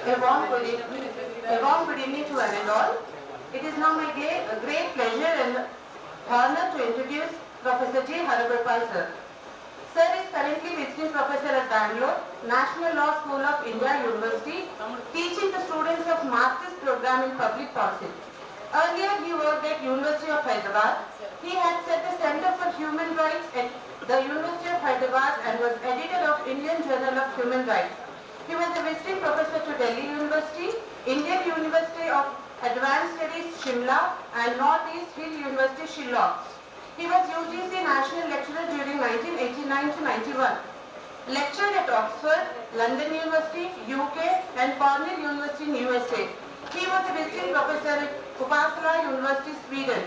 A warm good evening, to one and all. It is now my great pleasure and honor to introduce Professor J. Haragopal sir. Sir is currently visiting professor at Bangalore, National Law School of India University, teaching the students of Master's Program in Public Policy. Earlier he worked at University of Hyderabad. He had set the Center for Human Rights at the University of Hyderabad and was editor of Indian Journal of Human Rights. He was a visiting professor to Delhi University, Indian University of Advanced Studies Shimla and Northeast Hill University Shillong. He was UGC National Lecturer during 1989 to 91. Lectured at Oxford, London University, UK and Cornell University in USA. He was a visiting professor at Uppsala University, Sweden.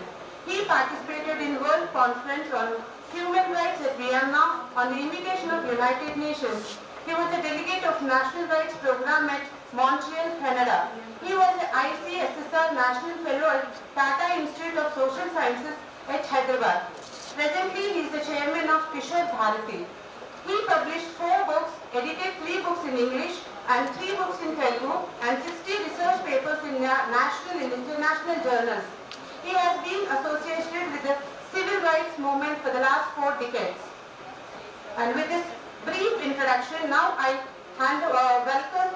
He participated in World Conference on Human Rights at Vienna on the invitation of United Nations. He was a delegate of National Rights Program at Montreal, Canada. He was an ICSSR National Fellow at Tata Institute of Social Sciences at Hyderabad. Presently, he is the chairman of Kishore Bharati. He published 4 books, edited 3 books in English and 3 books in Telugu and 60 research papers in national and international journals. He has been associated with the civil rights movement for the last 4 decades. And with this brief introduction, now I welcome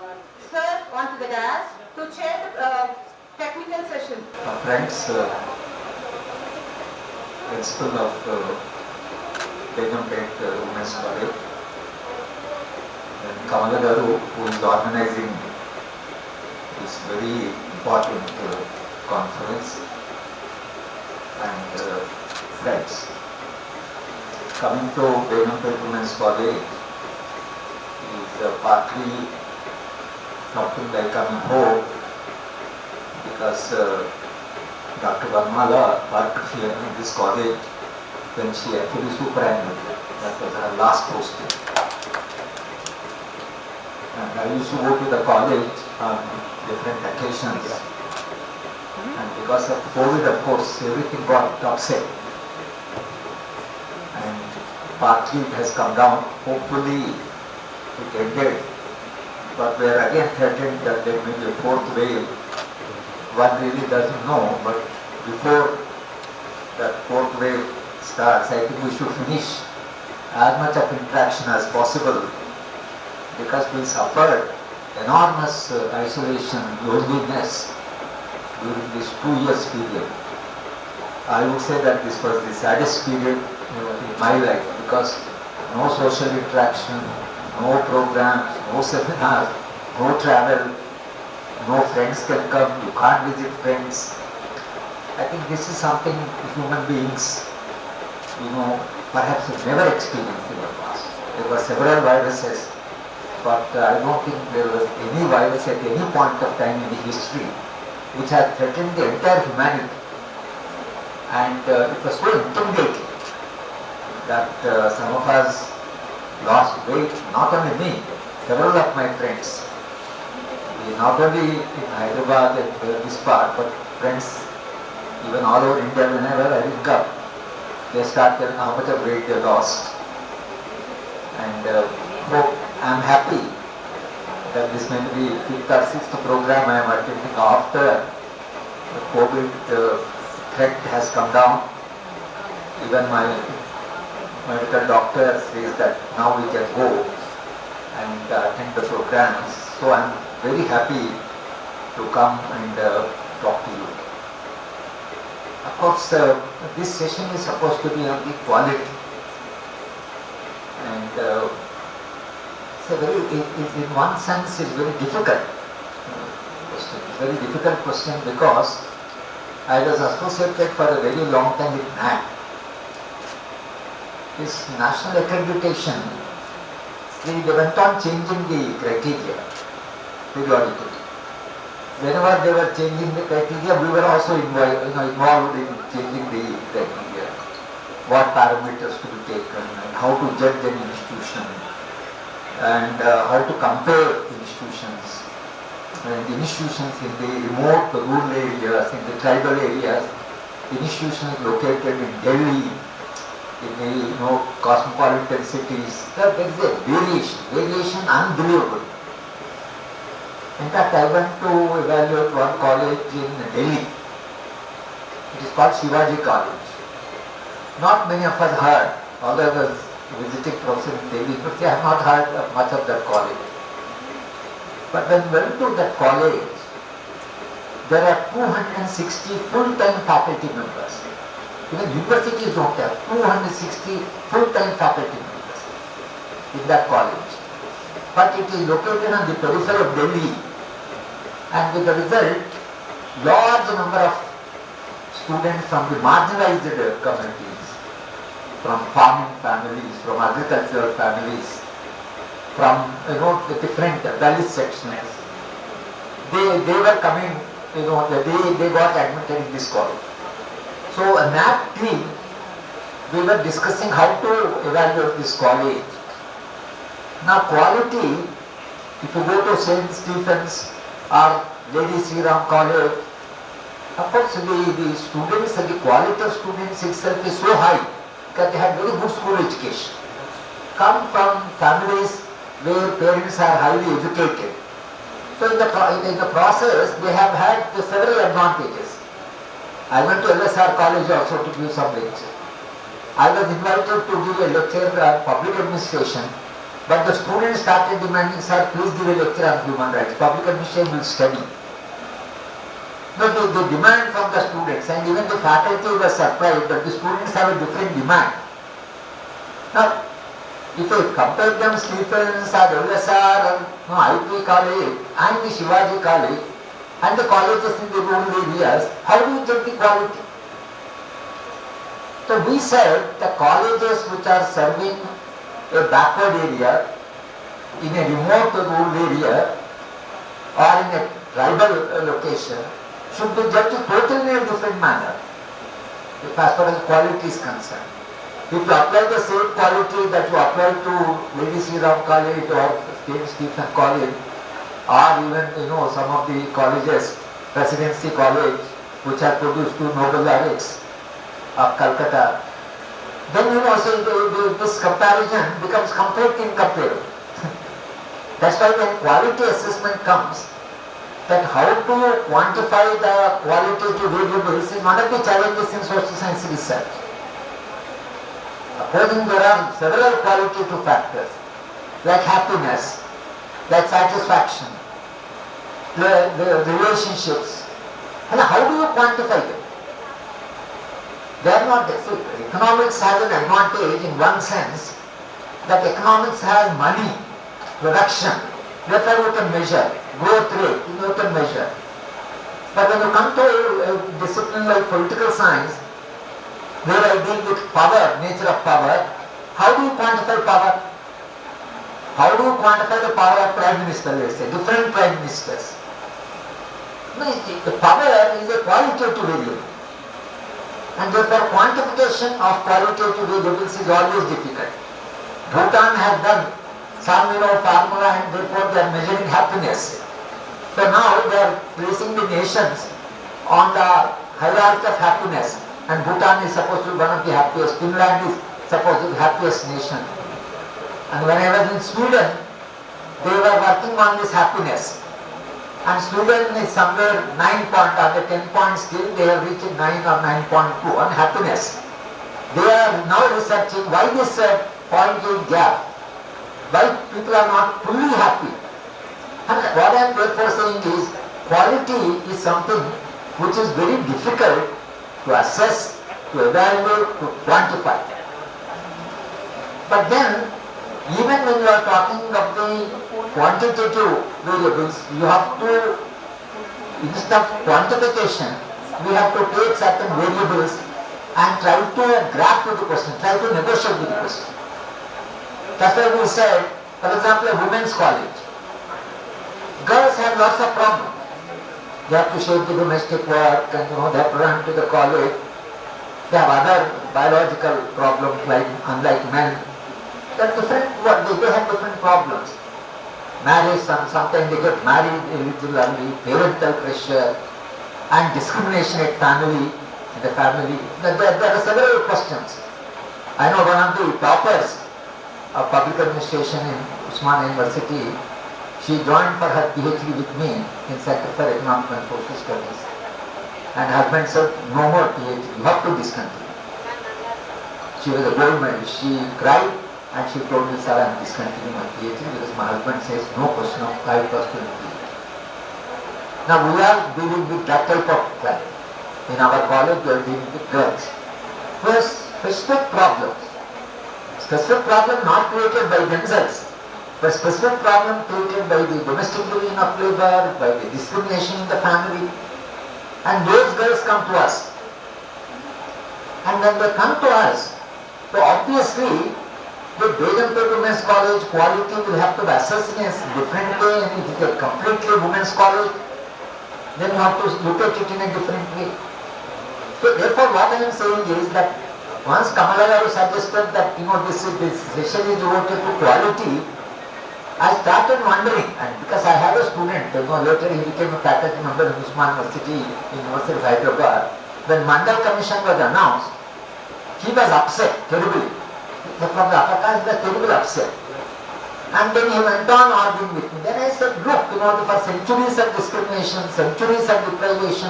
Sir onto the dais to chair the technical session. Friends, principal of Begumpet Women's College, and Kamala Garu, who is organizing this very important conference, and friends. Coming to Begumpet Women's College is partly something like coming home, because Dr. Varmala worked here in this college when she actually superannuated. That was her last posting. And I used to go to the college on different occasions. And because of COVID, of course, everything got upset. And partly it has come down. Hopefully it ended. But we are again threatened that there may be a 4th wave. One really doesn't know, but before that 4th wave starts, I think we should finish as much of interaction as possible, because we suffered enormous isolation, loneliness during this 2 years period. I would say that this was the saddest period in my life, because no social interaction, no programs, no seminars, no travel, no friends can come, you can't visit friends. I think this is something human beings, perhaps have never experienced in the past. There were several viruses, but I don't think there was any virus at any point of time in the history which had threatened the entire humanity. And it was so intimidating that some of us lost weight, not only me, several of my friends. Not only in Hyderabad and this part, but friends even all over India. Whenever I ring up, they start telling how much of weight they lost. And I am happy that this may be 5th or 6th program I am attending after the COVID threat has come down. Even my medical doctor says that now we can go and attend the programs. So I am very happy to come and talk to you. Of course, this session is supposed to be on the quality, and in one sense it's very difficult question. It's a very difficult question because I was associated for a very long time with NAAC. This national accreditation, they went on changing the criteria periodically. Whenever they were changing the criteria, we were also involved in changing the criteria. What parameters to be taken, and how to judge an institution, and how to compare institutions. And the institutions in the remote rural areas, in the tribal areas, the institutions located in Delhi, in the cosmopolitan cities, there is a variation unbelievable. In fact, I went to evaluate one college in Delhi. It is called Shivaji College. Not many of us heard, although I was visiting professor in Delhi, but I have not heard much of that college. But when we went to that college, there are 260 full-time faculty members. Even universities don't have 260 full-time faculty members in that college. But it is located on the periphery of Delhi, and with the result, large number of students from the marginalized communities, from farming families, from agricultural families, from the different Dalit sections, they were coming, they got admitted in this college. So a NAP team, we were discussing how to evaluate this college. Now quality, if you go to St. Stephen's or Lady Sri Ram College, of course the students and the quality of students itself is so high because they have very good school education. Come from families where parents are highly educated. So in the process, they have had several advantages. I went to LSR college also to give some lecture. I was invited to give a lecture on public administration, but the students started demanding, sir, please give a lecture on human rights. Public administration will study. No, they demand from the students, and even the faculty was surprised that the students have a different demand. Now, if I compare them, Stephens or LSR or IP college and the Shivaji college and the colleges in the rural areas, how do you get the quality? So we said the colleges which are serving a backward area, in a remote rural area or in a tribal location, should be judged totally in a different manner as far as quality is concerned. If you apply the same quality that you apply to Lady Sri Ram College or St. Stephen College, or even some of the colleges, Presidency College, which have produced two Nobel laureates of Calcutta, then so this comparison becomes completely incomparable. That's why when quality assessment comes, that how to quantify the qualitative variables is one of the challenges in social science research. Supposing there are several qualitative factors like happiness, like satisfaction, the relationships, and how do you quantify them? They are not. So economics has an advantage in one sense that economics has money, production, therefore you can measure, growth rate, you can measure. But when you come to a discipline like political science, where I deal with power, nature of power, how do you quantify power? How do you quantify the power of Prime Minister, let's say, different Prime Ministers? No, the power is a qualitative variable. And therefore quantification of qualitative variables is always difficult. Bhutan has done some formula and therefore they are measuring happiness. So now they are placing the nations on the hierarchy of happiness. And Bhutan is supposed to be one of the happiest, Finland is supposed to be the happiest nation. And when I was in Sweden, they were working on this happiness. And Sweden is somewhere 9 point, on the 10 point scale, they have reached 9 or 9.2 on happiness. They are now researching why this point gap, why people are not fully happy. And what I am therefore saying is, quality is something which is very difficult to assess, to evaluate, to quantify. But then, even when you are talking of the quantitative variables, you have to, instead of quantification, we have to take certain variables and try to grasp with the question, try to negotiate with the question. That's why we said, for example, a women's college. Girls have lots of problems. They have to share the domestic work and they have to run to the college. They have other biological problems like unlike men. They have different problems. Marriage, sometimes they get married irregularly, parental pressure and discrimination at family, in the family. There are several questions. I know one of the toppers of public administration in Usmania University, She joined for her PhD with me in Center for Economic and Social Studies. And husband said, no more PhD, you have to discontinue. She was a gold medalist. She cried and she told me, sir, I am discontinuing my PhD because my husband says no question of 5% PhD. Now we are dealing with that type of client. In our college we are dealing with girls who have specific problems. Specific problem not created by themselves, but specific problem created by the domestic division of labor, by the discrimination in the family. And those girls come to us. And when they come to us, so obviously the Begumpet Women's College quality will have to be assessed in a different way, and it is a completely women's college, then you have to look at it in a different way. So therefore what I am saying is that once Kamala Garu suggested that this session is devoted to quality, I started wondering, and because I had a student, later he became a faculty member in Usman University of Hyderabad. When Mandal Commission was announced, he was upset terribly. From the upper caste, he was terribly upset. And then he went on arguing with me. Then I said, look, for centuries of discrimination, centuries of deprivation,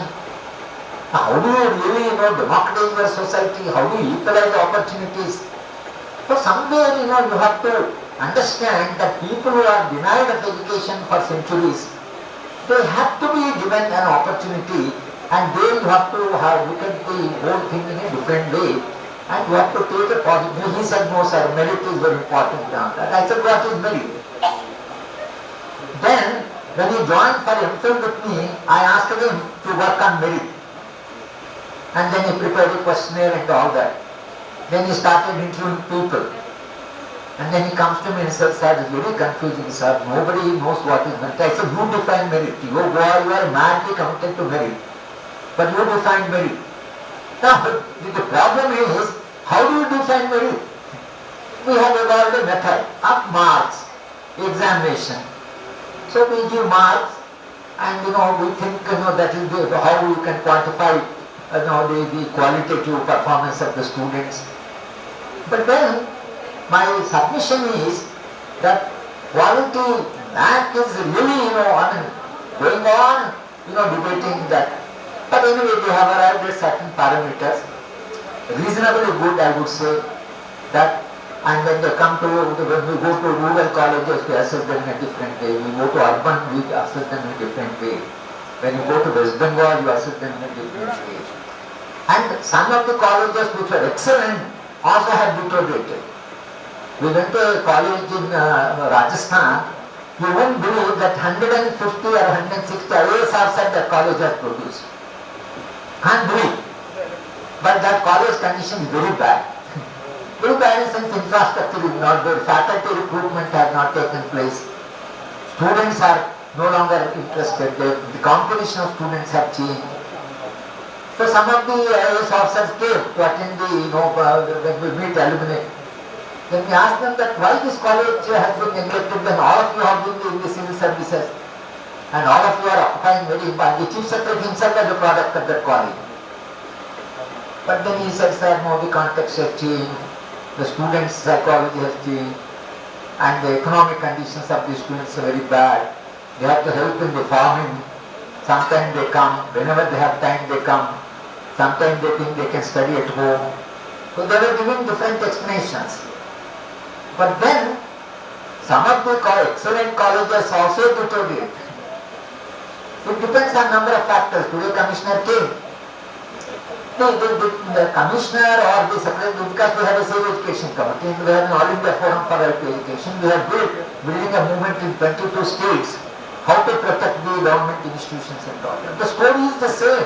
how do you really, democratize your society? How do you equalize the opportunities? So somewhere, you have to understand that people who are denied of education for centuries, they have to be given an opportunity, and they have to look at the whole thing in a different way, and you have to take a positive. He said, no sir, merit is very important. I said, what is merit? Then, when he joined for MPhil with me, I asked him to work on merit. And then he prepared a questionnaire and all that. Then he started interviewing people. And then he comes to me and says, sir, it's very confusing, sir. Nobody knows what is merit. I said, you define merit. You are madly committed to merit. But you define merit. Now, the problem is, how do you define merit? We have evolved a method of marks, examination. So we give marks, and we think that is how we can quantify the qualitative performance of the students. But then my submission is that quality math is really, going on, debating that. But anyway, they have arrived at certain parameters, reasonably good, I would say, that. And when they come to, when we go to rural colleges, we assess them in a different way. We go to urban, we assess them in a different way. When you go to West Bengal, you assess them in a different way. And some of the colleges which were excellent also have deteriorated. We went to a college in Rajasthan. You won't believe that 150 or 160 IAS officers that college has produced. Can't believe. But that college condition is very bad. Very bad in sense infrastructure is not there. Faculty recruitment has not taken place. Students are no longer interested. The composition of students have changed. So some of the IAS officers came to attend the, when we meet alumni. Then we asked them that why this college has been neglected when all of you have been in the civil services and all of you are occupying very important. The chief secretary himself was a product of that college. But then he said, sir, no, the context has changed, the students' psychology has changed, and the economic conditions of the students are very bad. They have to help in the farming. Sometimes they come, whenever they have time they come. Sometimes they think they can study at home. So they were giving different explanations. But then, some of the excellent colleges also deteriorate. It depends on number of factors. Today commissioner came. The commissioner or the secretary, because we have a civil education committee, we have an All India Forum for Right to Education, we have building a movement in 22 states, how to protect the government institutions and all that. The story is the same.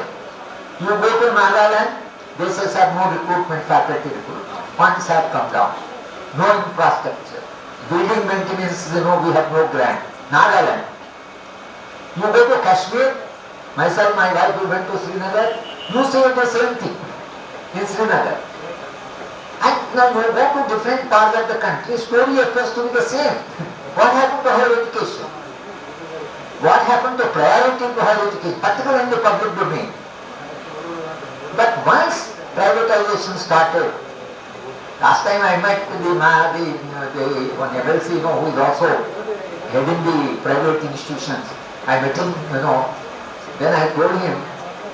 You go to Nagaland, they say, sir, no recruitment, faculty recruitment. Funds have come down. No infrastructure. Building maintenance, we have no grant. Nagaland. You go to Kashmir, myself, my wife, we went to Srinagar, you say the same thing in Srinagar. And now you go to different parts of the country, story appears to be the same. What happened to higher education? What happened to priority to higher education, particularly in the public domain? But once privatization started, last time I met the one MLC, who is also heading the private institutions. I met him, then I told him,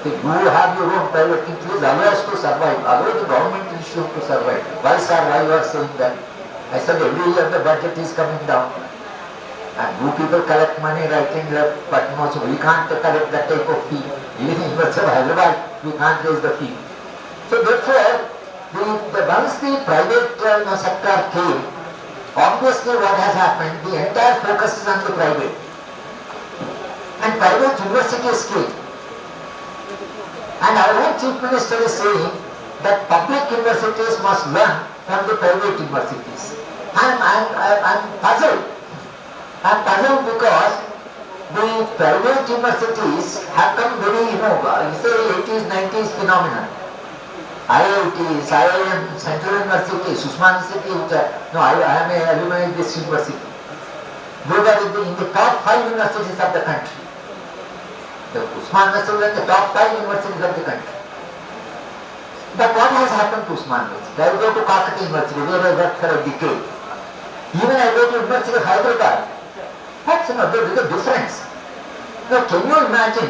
that you have your own private thing, please allow us to survive, allow the government institution to survive. Why sir, why you are saying that? I said every year the budget is coming down. And you people collect money right and left, but no, so we can't collect that type of fee. Even in University of Hyderabad, we can't raise the fee. So therefore, once the private sector came, obviously what has happened, the entire focus is on the private. And private universities came. And our own Chief Minister is saying that public universities must learn from the private universities. I'm puzzled. I'm puzzled because the private universities have come very, you say 80s, 90s phenomenon. IITs, IIM, Central University, Usman University, I am a alumni of this university. They were in the top 5 universities of the country. The Usman University was in the top 5 universities of the country. But what has happened to Usman University? I go to Calcutta University, where I worked for a decade. Even I go to University of Hyderabad. That's there is a difference. Now can you imagine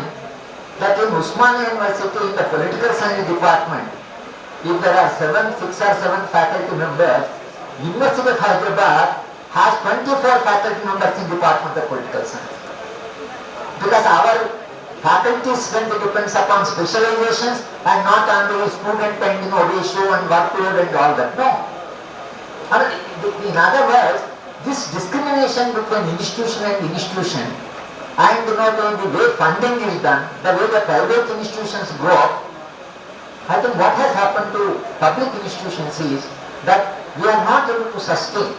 that in Usmania University, in the political science department, if there are 6 or 7 faculty members, University of Hyderabad has 24 faculty members in Department of Political Science. Because our faculty strength depends upon specializations and not on the student and ratio and workload and all that. No. In other words, this discrimination between institution and institution and the way funding is done, the way the private institutions grow up, I think what has happened to public institutions is that we are not able to sustain.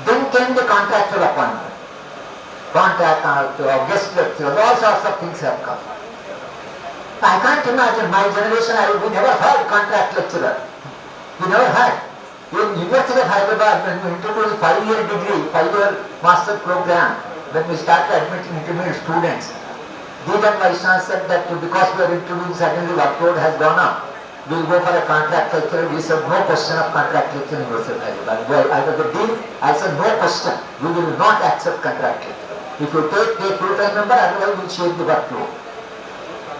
Then came the contractual appointment. Contract, guest lecturers, all sorts of things have come. I can't imagine my generation, we never heard contract lecturer. We never had. In University of Hyderabad, when we introduced 5-year degree, 5-year master program, when we started admitting intermediate students, Deegan Vaishnav said that because we are introducing, suddenly workload has gone up. We will go for a contract lecturer. We said no question of contract lecturer in University of Hyderabad. I was the dean, I said no question. We will not accept contract lecturer. If you take full-time member, otherwise we will share the workload.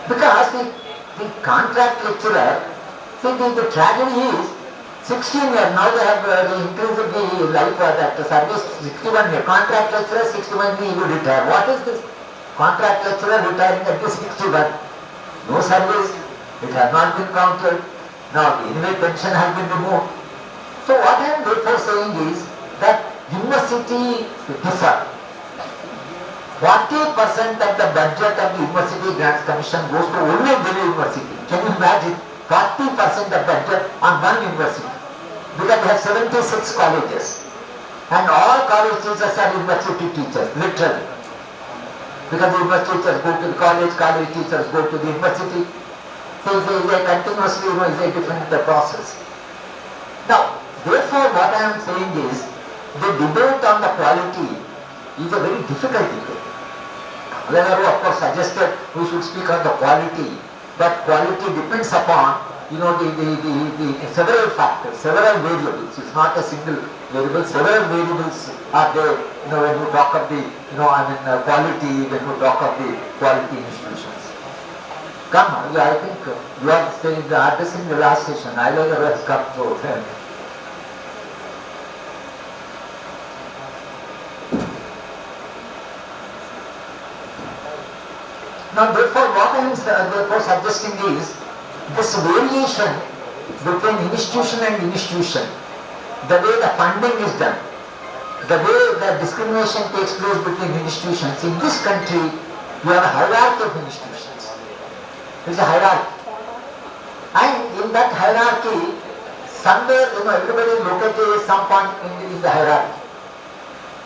Because the contract lecturer, the tragedy is 16 years, now they have increased the life that service 61 years. Contract lecturer 61 years, you retire. What is this? Contract lecturer retiring at the 61. No service, it has not been counted. Now anyway pension has been removed. So what I am therefore saying is that university differ. 40% of the budget of the University Grants Commission goes to only Delhi University. Can you imagine? 40% of budget on one university. Because they have 76 colleges. And all college teachers are university teachers, literally. Because the university teachers go to the college teachers go to the university. So they continuously, is a different process. Now, therefore what I am saying is, the debate on the quality is a very difficult debate. Whenever, of course, suggested we should speak on the quality, but quality depends upon, the several factors, several variables. It's not a single variable. Several variables are there, when you talk of the, quality, when you talk of the quality institutions. Come, I think you are saying the addressing the last session. I know the rest come through. Now therefore what I am suggesting is this variation between institution and institution, the way the funding is done, the way the discrimination takes place between institutions. In this country, you have a hierarchy of institutions. There is a hierarchy. And in that hierarchy, somewhere, everybody is located at some point in the hierarchy.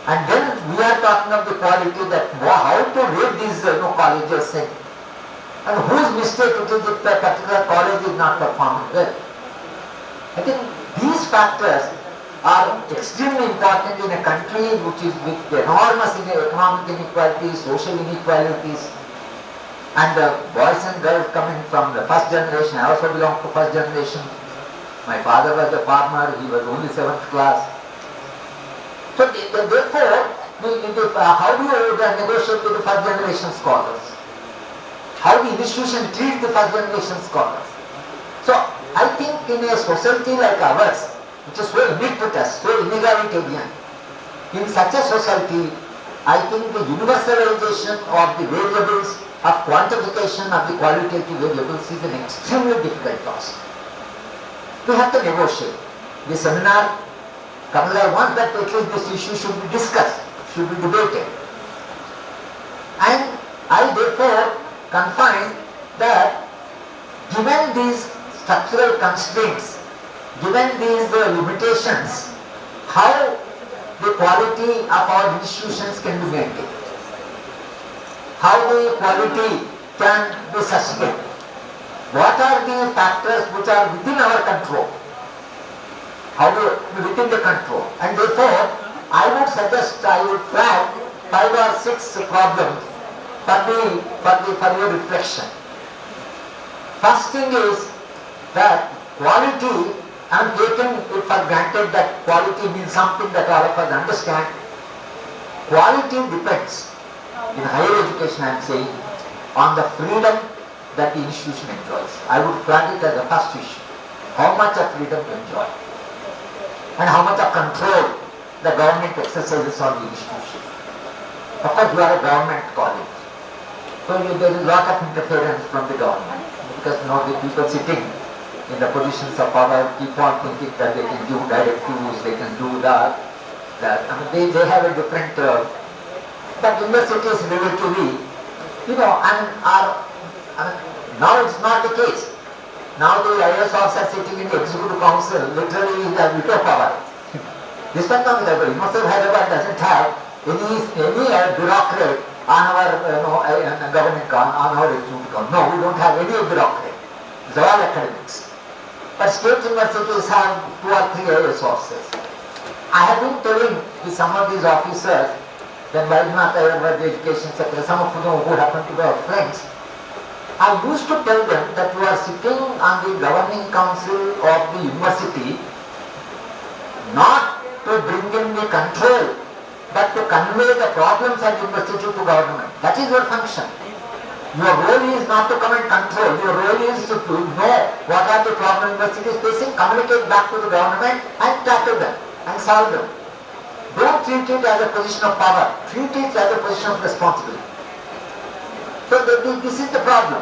And then we are talking of the quality that how to rate these colleges and whose mistake it is if a particular college is not performing well. I think these factors are extremely important in a country which is with enormous economic inequalities, social inequalities, and the boys and girls coming from the first generation. I also belong to first generation. My father was a farmer, he was only 7th class. So therefore, how do you negotiate with the first generation scholars? How the institution treats the first generation scholars? So I think in a society like ours, which is so ubiquitous, so inegalitarian, in such a society, I think the universalization of the variables of quantification of the qualitative variables is an extremely difficult task. We have to negotiate. The seminar, Kamala wants that at least this issue should be discussed, should be debated. And I therefore confine that given these structural constraints, given these limitations, how the quality of our institutions can be maintained, how the quality can be sustained, what are the factors which are within our control, within the control, and therefore I would suggest, I would flag 5 or 6 problems for your reflection. First thing is that quality, I am taking it for granted that quality means something that all of us understand. Quality depends, in higher education I am saying, on the freedom that the institution enjoys. I would flag it as the first issue. How much of freedom to enjoy? And how much of control the government exercises on the institution. Of course, you are a government college. So there is a lot of interference from the government. Because now the people sitting in the positions of power keep on thinking that they can do directives, they can do that. I mean, they have a different, but universities relatively, now it's not the case. Now the IAS officer sitting in the executive council literally is a veto power. This one comes over. University of Hyderabad doesn't have any bureaucrat on our government, on our executive council. No, we don't have any bureaucrat. It's all academics. But state universities have 2 or 3 IAS officers. I have been telling with some of these officers, then Vaidnath, the education secretary, some of whom who happen to be our friends, I used to tell them that you are sitting on the governing council of the university not to bring in the control, but to convey the problems at the university to government. That is your function. Your role is not to come and control. Your role is to know what are the problems university is facing, communicate back to the government and tackle them and solve them. Don't treat it as a position of power. Treat it as a position of responsibility. So this is the problem.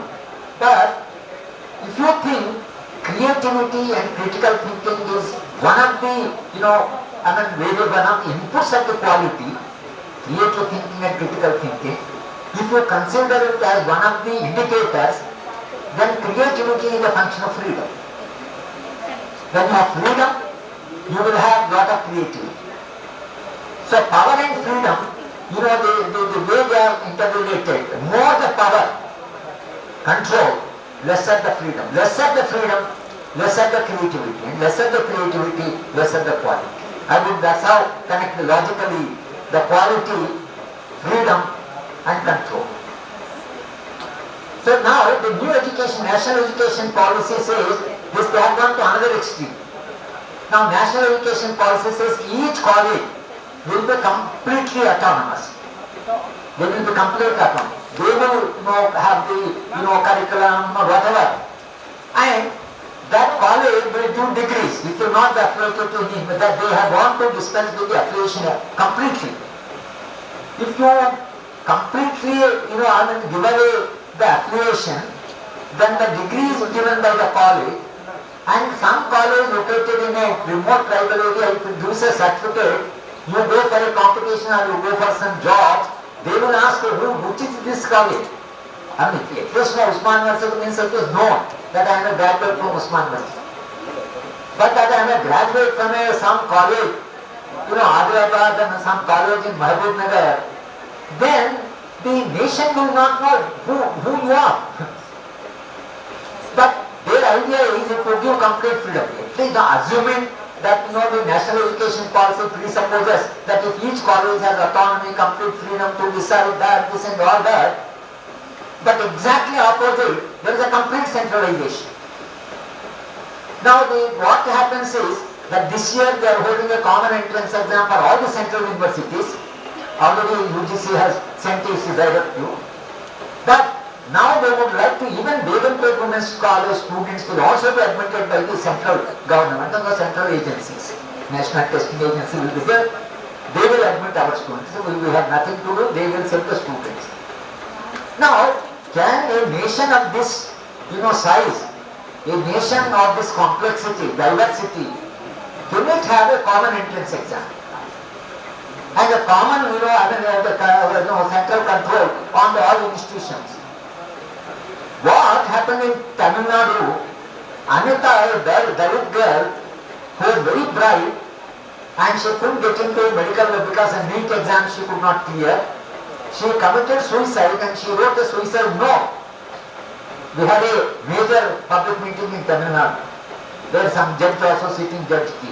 But if you think creativity and critical thinking is one of the, one of the inputs of the quality, creative thinking and critical thinking, if you consider it as one of the indicators, then creativity is a function of freedom. When you have freedom, you will have lot of creativity. So power and freedom, the way they are interrelated, more the power, control, lesser the freedom. Lesser the freedom, lesser the creativity. And lesser the creativity, lesser the quality. I mean, that's how connect logically the quality, freedom and control. So now the new education, national education policy says this they have gone to another extreme. Now national education policy says each college will be completely autonomous. They will be completely autonomous. They will have the curriculum or whatever. And that college will do degrees. It will not be affiliated to any, but that they have gone to dispense with the affiliation completely. If you completely give away the affiliation, then the degree is given by the college, and some college located in a remote tribal area, if it gives a certificate, you go for a competition or you go for some jobs, they will ask you, which is this college? I mean, if it from Usman University means it is known that I am a graduate from Usman University. But that I am a graduate from some college, Hyderabad and some college in Mahbubnagar, then the nation will not know who you are. But their idea is it will give complete freedom. Please not assuming that the national education policy presupposes that if each college has autonomy, complete freedom to decide that, this and all that. But exactly opposite, there is a complete centralization. Now what happens is that this year they are holding a common entrance exam for all the central universities, already UGC has sent its directive, that now they would like to, even Begumpet Women's College students will also be admitted by the central government and the central agencies. National Testing Agency will be there. They will admit our students. So we have nothing to do, they will send the students. Now, can a nation of this, size, a nation of this complexity, diversity, can it have a common entrance exam? And a common, central control on all institutions. What happened in Tamil Nadu, Anita, a Dalit girl, who was very bright, and she couldn't get into medical because a NEET exam she could not clear. She committed suicide and she wrote a suicide note. We had a major public meeting in Tamil Nadu. There is some judge also sitting, Judge T.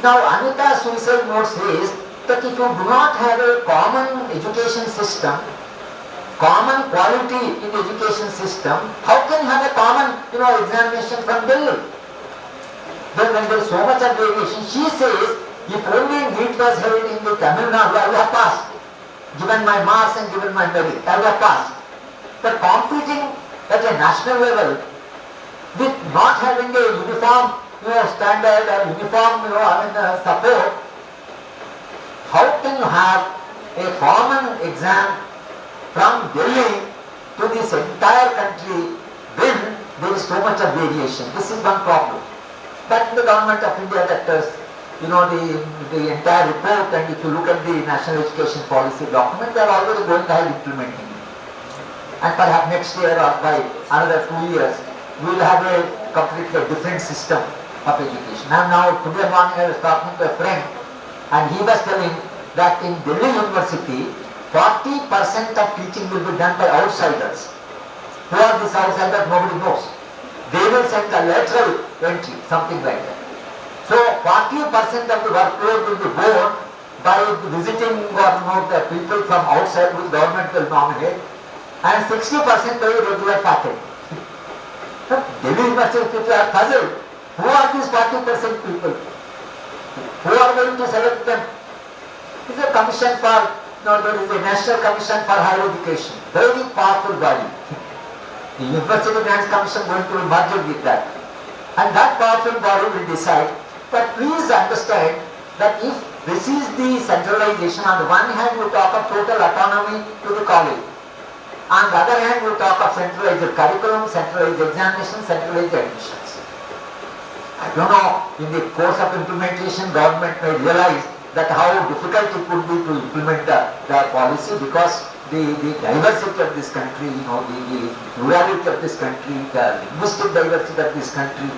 Now Anita's suicide note says that if you do not have a common education system, common quality in the education system, how can you have a common, examination from Delhi? Then when there is so much of variation, she says, if only NEET was held in the Tamil Nadu, I would have passed. Given my marks and given my merit, I would have passed. But competing at a national level with not having a uniform, standard or uniform, support, how can you have a common exam from Delhi to this entire country when there is so much of variation? This is one problem. But the government of India, that the entire report, and if you look at the National Education Policy document, they are already going ahead implementing it. And perhaps next year or by another 2 years, we will have a completely different system of education. Now today morning I was talking to a friend, and he was telling that in Delhi University, 40% of teaching will be done by outsiders. Who are these outsiders? Nobody knows. They will send a lateral entry, something like that. So 40% of the workload will be borne by visiting the people from outside whose government will nominate, and 60% by regular faculty. Delhi University people are puzzled. Who are these 40% people? Who are going to select them? There is a commission for, there is a National Commission for Higher Education, very powerful body. The University Grants Commission going to be merged with that. And that powerful body will decide. But please understand that if this is the centralization, on the one hand we talk of total autonomy to the college. On the other hand we talk of centralized curriculum, centralized examination, centralized admissions. I don't know, in the course of implementation, government may realize that how difficult it would be to implement the policy, because the diversity of this country, the plurality of this country, the linguistic diversity of this country,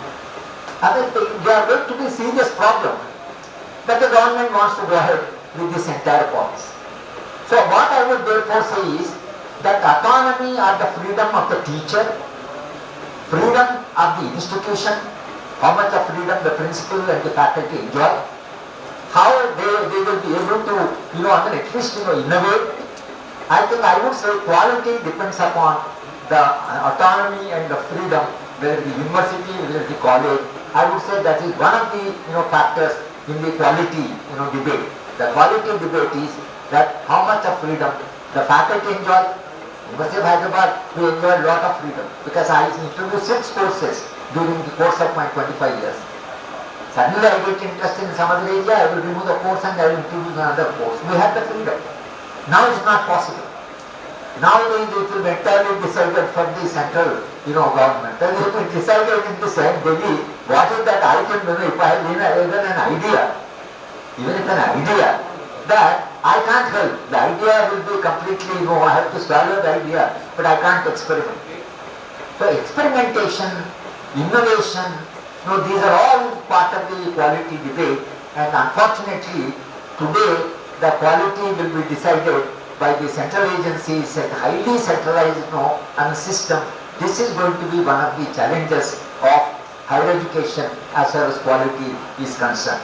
they are going to be a serious problem. But the government wants to go ahead with this entire policy. So what I would therefore say is that autonomy or the freedom of the teacher, freedom of the institution, how much of freedom the principal and the faculty enjoy, how they will be able to, at least innovate. I think I would say quality depends upon the autonomy and the freedom, whether the university, whether the college. I would say that is one of the factors in the quality debate. The quality debate is that how much of freedom the faculty enjoy. University of Hyderabad, we enjoy a lot of freedom because I introduced 6 courses during the course of my 25 years. Suddenly I get interested in some other area, I will remove the course and I will introduce another course. We have the freedom. Now it's not possible. Nowadays it will be entirely decided from the central government. And it will be decided in the same Delhi, what is that I can do if I have even an idea, that I can't help. The idea will be completely, I have to swallow the idea, but I can't experiment. So experimentation, innovation, these are all part of the quality debate, and unfortunately today the quality will be decided by the central agencies and highly centralized system. This is going to be one of the challenges of higher education as far as quality is concerned.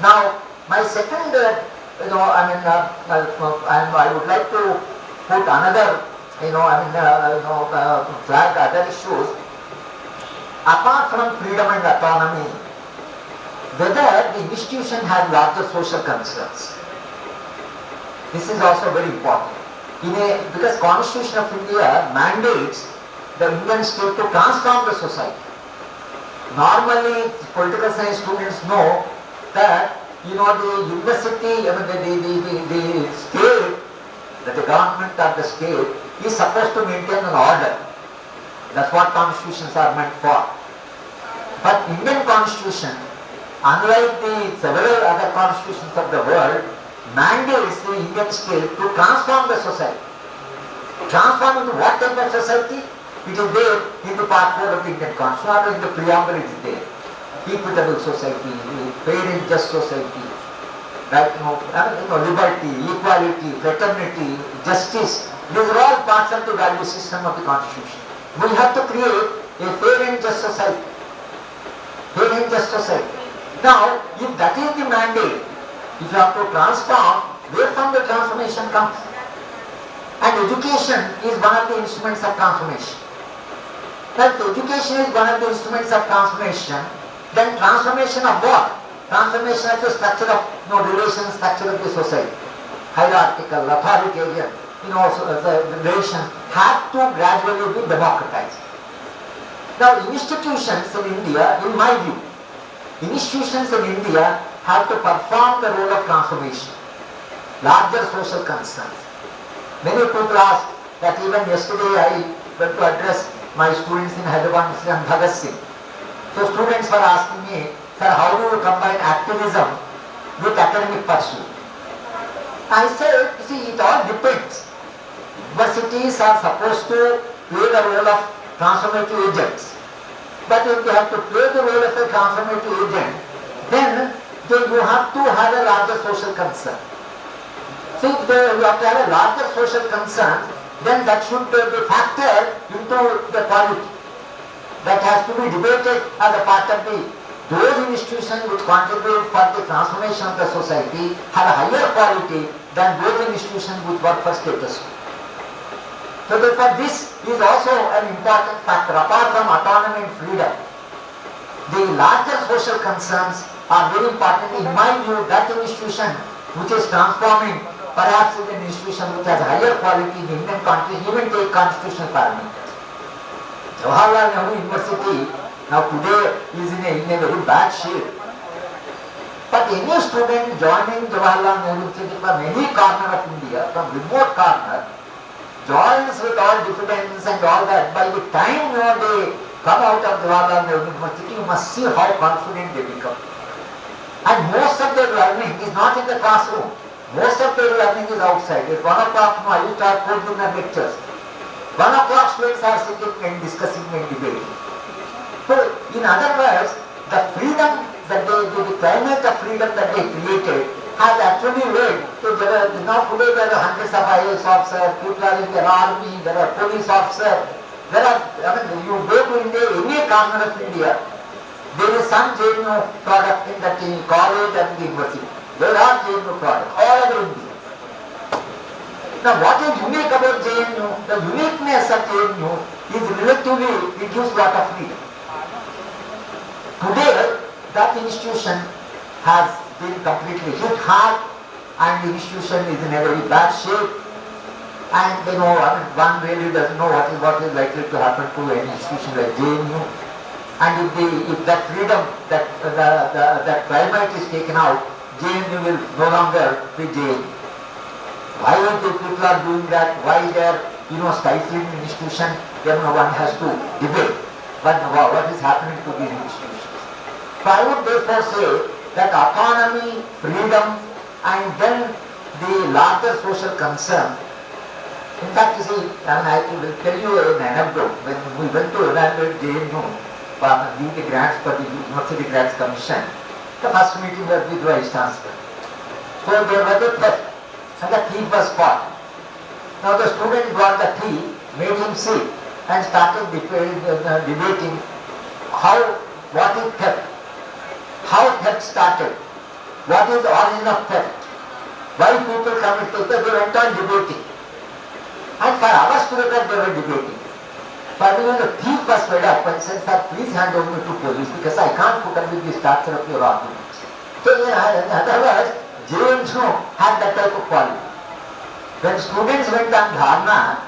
Now, my second, I would like to put another, flag other issues. Apart from freedom and autonomy, whether the institution has larger social concerns. This is also very important. Because Constitution of India mandates the Indian state to transform the society. Normally, political science students know that the university, the state, that the government of the state is supposed to maintain an order. That's what constitutions are meant for. But Indian constitution, unlike the several other constitutions of the world, mandates the Indian state to transform the society. Transform into what type of society? It is there in the part 4 of the Indian Constitution, or in the preamble it is there. Equitable society, fair and just society, right? Liberty, equality, fraternity, justice. These are all parts of the value system of the Constitution. We have to create a fair and just society. Fair and just society. Now, if that is the mandate, if you have to transform, where from the transformation comes? And education is one of the instruments of transformation. If education is one of the instruments of transformation, then transformation of what? Transformation of the structure of relations, structure of the society. Hierarchical, authoritarian, the relations have to gradually be democratized. Now institutions in India, in my view, institutions in India have to perform the role of transformation. Larger social concerns. Many people ask that even yesterday I went to address my students in Hyderabad, Mr. Bhagat Singh. So students were asking me, sir, how do you combine activism with academic pursuit? I said, see, it all depends. Universities are supposed to play the role of transformative agents. But if they have to play the role of a transformative agent, then you have to have a larger social concern. So if you have to have a larger social concern, then that should be factored into the quality. That has to be debated as a part of those institutions which contribute for the transformation of the society have a higher quality than those institutions which work for status quo. So therefore this is also an important factor apart from autonomy and freedom. The larger social concerns are very important. In my view, that institution which is transforming perhaps is an institution which has higher quality in the Indian country, even take constitutional parameters. Jawaharlal Nehru University now today is in a very bad shape. But any student joining Jawaharlal Nehru University from any corner of India, from remote corner, joins with all diffidence and all that. By the time they come out of Jawaharlal Nehru University, you must see how confident they become. And most of their learning is not in the classroom. Most of their learning is outside. At 1 o'clock, I used to have co-dinner lectures. 1 o'clock students are sitting and discussing and debating. So, in other words, the freedom that the climate of freedom that they created has actually led to now today there are hundreds of IAS officers, people are in the army, there are police officers, you go to India, any corner of India, there is some JNU product in that college and the university. There are JNU products all over India. Now what is unique about JNU? The uniqueness of JNU is relatively it gives lot of freedom. Today that institution has been completely hit hard and the institution is in a very bad shape and one really doesn't know what is likely to happen to an institution like JNU. And if that freedom, that climate is taken out, JNU will no longer be JNU. Why the people are doing that? Why they are stifling the institution? Then one has to debate. But what is happening to these institutions? So I would therefore say that autonomy, freedom, and then the larger social concern. In fact, you see, I will tell you an anecdote. When we went to evaluate JNU, give the grants for the University Grants Commission, the first meeting was with Vice Chancellor. So there was a theft, and the thief was caught. Now the student brought the thief, made him sit, and started debating what is theft, how theft started, what is the origin of theft, why people commit theft. They went on debating. And for hours together they were debating. Finally the thief was fed up and said, sir, please hand over me to police because I can't put up with the structure of your arguments. So in other words, JNU had that type of quality. When students went on dharna,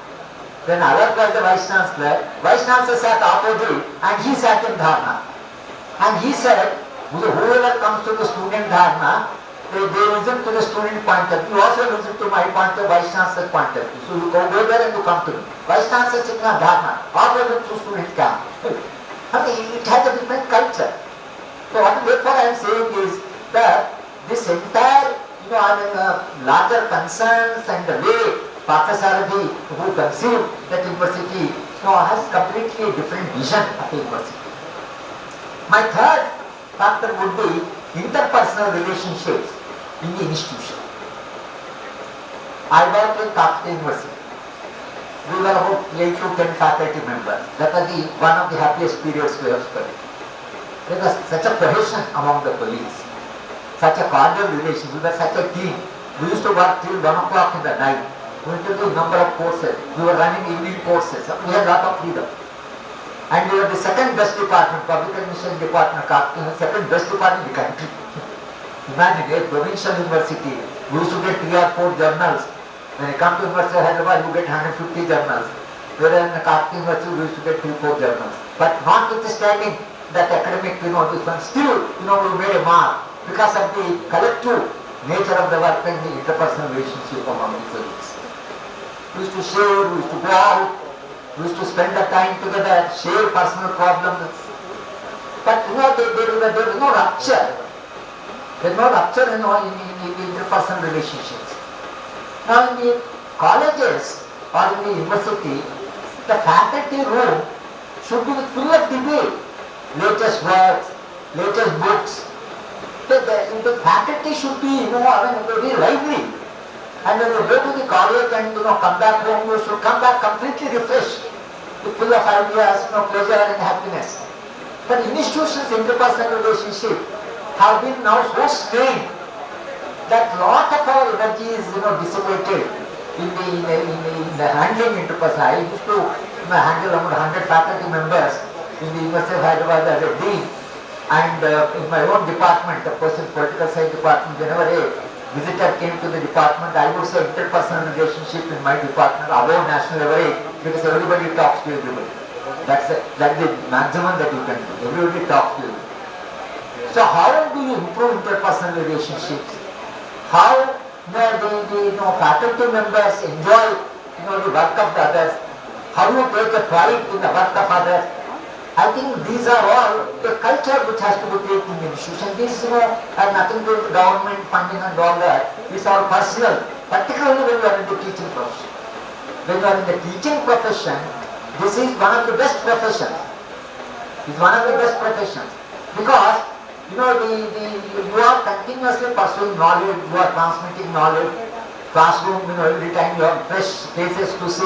when Alak was the Vice Chancellor sat opposite and he sat in dharna. And he said, whoever comes to the student dharna, they listen to the student point of view. You also listen to my point of Vice Chancellor's point of view. So you go there and you come to me. Vice Chancellor sitting on dharna, opposite to student camp. I mean, it has a different culture. So therefore I am saying is that this entire, larger concerns and the way Parthasarathy, who conceived that university, has completely different vision of the university. My third factor would be interpersonal relationships in the institution. I worked in Kakatiya University. We were about 8 to 10 faculty members. That was one of the happiest periods we have spent. There was such a cohesion among the colleagues, such a cordial relation. We were such a team. We used to work till 1 o'clock in the night. We used to do a number of courses. We were running evening courses. We had a lot of freedom. And we were the second best department, public administration department, second best department in the country. Imagine a provincial university. We used to get 3 or 4 journals. When you come to University of Hyderabad, you get 150 journals. Whereas in the Kakatiya University, we used to get 3 or 4 journals. But notwithstanding that academic, this one, still, we made a mark because of the collective nature of the work and the interpersonal relationship among the colleagues. We used to share, we used to go out, we used to spend the time together, share personal problems. But there is no rupture. There is no rupture in interpersonal relationships. Now in the colleges or in the university, the faculty room should be full of debate. Latest works, latest books. The faculty should be, very lively. And when you go to the college and come back home, you should come back completely refreshed, full of ideas, pleasure and happiness. But institutions' interpersonal relationship have been now so strained that lot of our energy is dissipated in the handling interpersonal. I used to handle around 100 faculty members in the University of Hyderabad as a dean, and in my own department, of course in political science department, whenever a visitor came to the department, I would say interpersonal relationship in my department above national average, because everybody talks to everybody. That's the maximum that you can do. Everybody talks to you. So how do you improve interpersonal relationships? How the faculty members enjoy the work of the others? How you take a pride in the work of others? I think these are all the culture which has to be created in the institution. These have nothing to do with government funding and all that. These are personal, particularly when you are in the teaching profession. When you are in the teaching profession, this is one of the best professions. It's one of the best professions because you are continuously pursuing knowledge, you are transmitting knowledge. Classroom, every time you have fresh faces to see.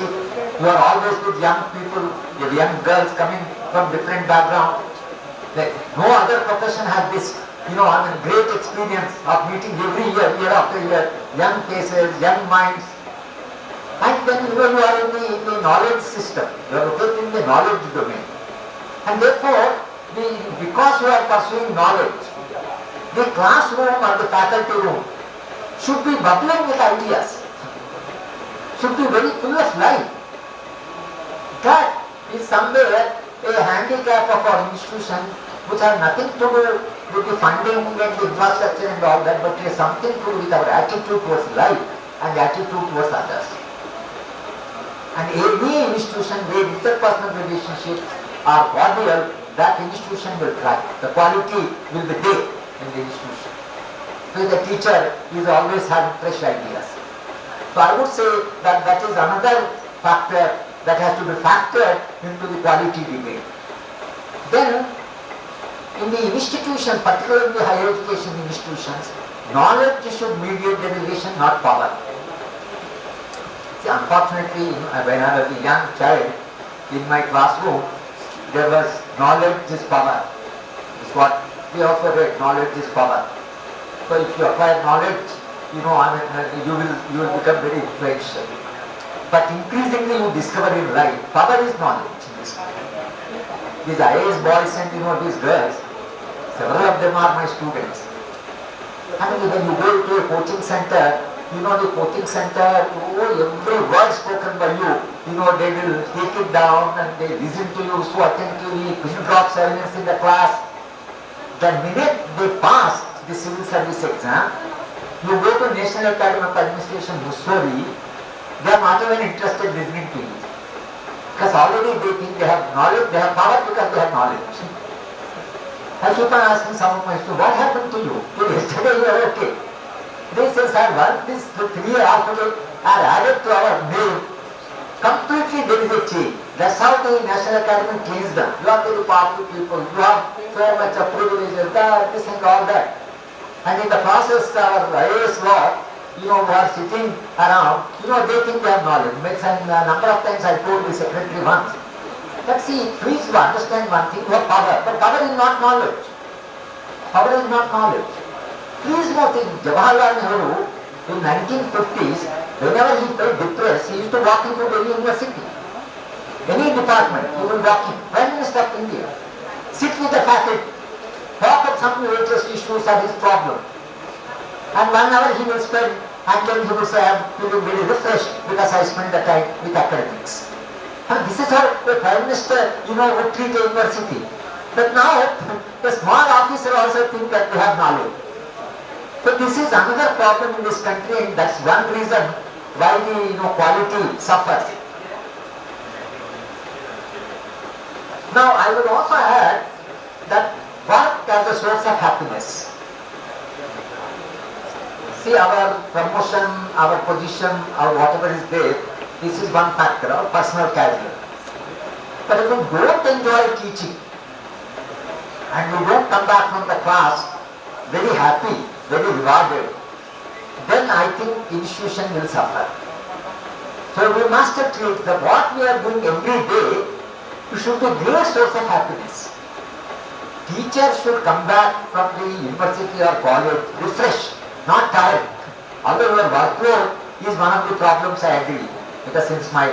You are always with young people, young girls coming from different backgrounds. Like no other profession has this, great experience of meeting every year after year, young faces, young minds. And then you are in the knowledge system, you are located in the knowledge domain. And therefore, because you are pursuing knowledge, the classroom or the faculty room should be bubbling with ideas, should be very full of life. That is somewhere a handicap of our institution which has nothing to do with the funding and the infrastructure and all that, but it has something to do with our attitude towards life and attitude towards others. And any institution where interpersonal relationships are cordial, that institution will thrive. The quality will be there in the institution. So the teacher is always having fresh ideas. So I would say that that is another factor that has to be factored into the quality debate. Then, in the institution, particularly the higher education institutions, knowledge should mediate the relation, not power. See, unfortunately, when I was a young child, in my classroom, there was knowledge is power. It's what we also read, knowledge is power. So if you acquire knowledge, you will become very influential. But increasingly you discover in life, power is knowledge. These IAS boys and these girls, several of them are my students. I mean, when you go to a coaching center, the coaching center, every word spoken by you, they will take it down and they listen to you so attentively, pin drop silence in the class. The minute they pass the civil service exam, you go to National Academy of Administration, Mussoorie, they are not even interested in listening to you. Because already they think they have knowledge, they have power because they have knowledge. I keep on asking some of my students, what happened to you? Till yesterday you were okay. They say, sir, once these 3 alphabets are added to our name, completely there is a change. That's how the National Academy cleans them. You are very powerful people, you have so much of privileges, that, this and all that. And in the process, our IAS law, who are sitting around, they think they have knowledge. And a number of times I told the secretary once, but see, please understand one thing, you have power, but power is not knowledge. Power is not knowledge. Please note, Jawaharlal Nehru, in 1950s, whenever he felt depressed, he used to walk into Delhi University. Any department, he will walk in. Prime Minister of India, sit with the faculty, talk of some latest issues and his problem. And 1 hour he will spend, and then he will say, I am feeling very refreshed because I spent the time with academics. And this is how the Prime Minister, would treat a university. But now, a small officer also thinks that they have knowledge. So this is another problem in this country, and that's one reason why the quality suffers. Now I would also add that work as a source of happiness. See, our promotion, our position, or whatever is there, this is one factor, our personal career. But if we don't enjoy teaching, and we don't come back from the class very happy, very rewarded, then I think institution will suffer. So we must treat that what we are doing every day, it should be a great source of happiness. Teachers should come back from the university or college refreshed, not tired. Although your workload is one of the problems, I agree. Because since my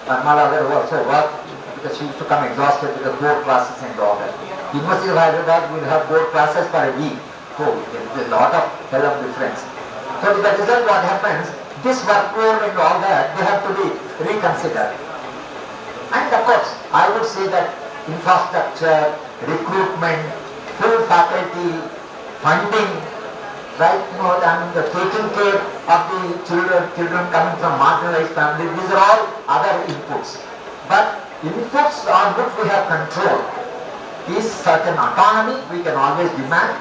mother also worked, because she used to come exhausted with the board classes and all that. University of Hyderabad will have board classes for a week. So there is a lot of hell of difference. So with the result what happens, this workload and all that, they have to be reconsidered. And of course, I would say that infrastructure, recruitment, full faculty, funding, right, the taking care of the children coming from marginalized families, these are all other inputs. But inputs on which we have control is certain autonomy we can always demand,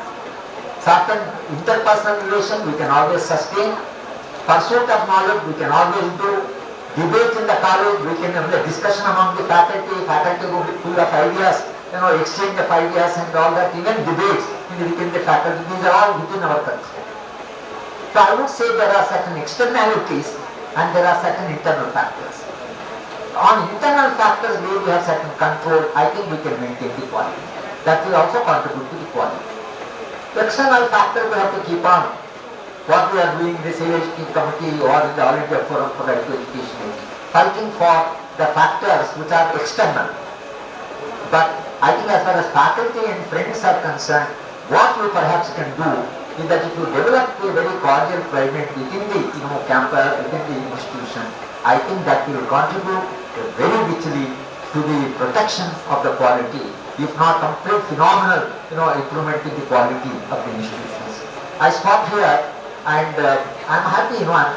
certain interpersonal relation we can always sustain, pursuit of knowledge we can always do, debate in the college, we can have a discussion among the faculty will be full of ideas, exchange of ideas and all that, even debates within the faculty, these are all within our control. So I would say there are certain externalities and there are certain internal factors. On internal factors where we have certain control, I think we can maintain the quality. That will also contribute to the quality. External factors we have to keep on. What we are doing in the CLHT committee or in the All India Forum for Right to Education, fighting for the factors which are external. But I think as far as faculty and friends are concerned, what we perhaps can do is that if you develop a very cordial climate within the campus, within the institution, I think that will contribute very richly to the protection of the quality, if not complete phenomenal improvement in the quality of the institutions. I stop here and I'm happy I'm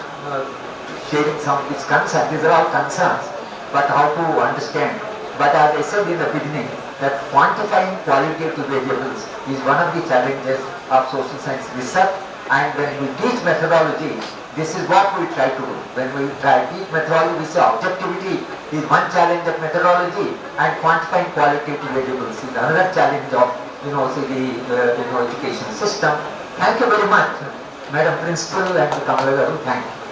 sharing some of these concerns. These are all concerns, but how to understand. But as I said in the beginning, that quantifying qualitative variables is one of the challenges of social science research, and when we teach methodology, this is what we try to do. When we try to teach methodology, we say objectivity is one challenge of methodology, and quantifying qualitative variables is another challenge of the education system. Thank you very much, Madam Principal and Kamala Garu. Thank you.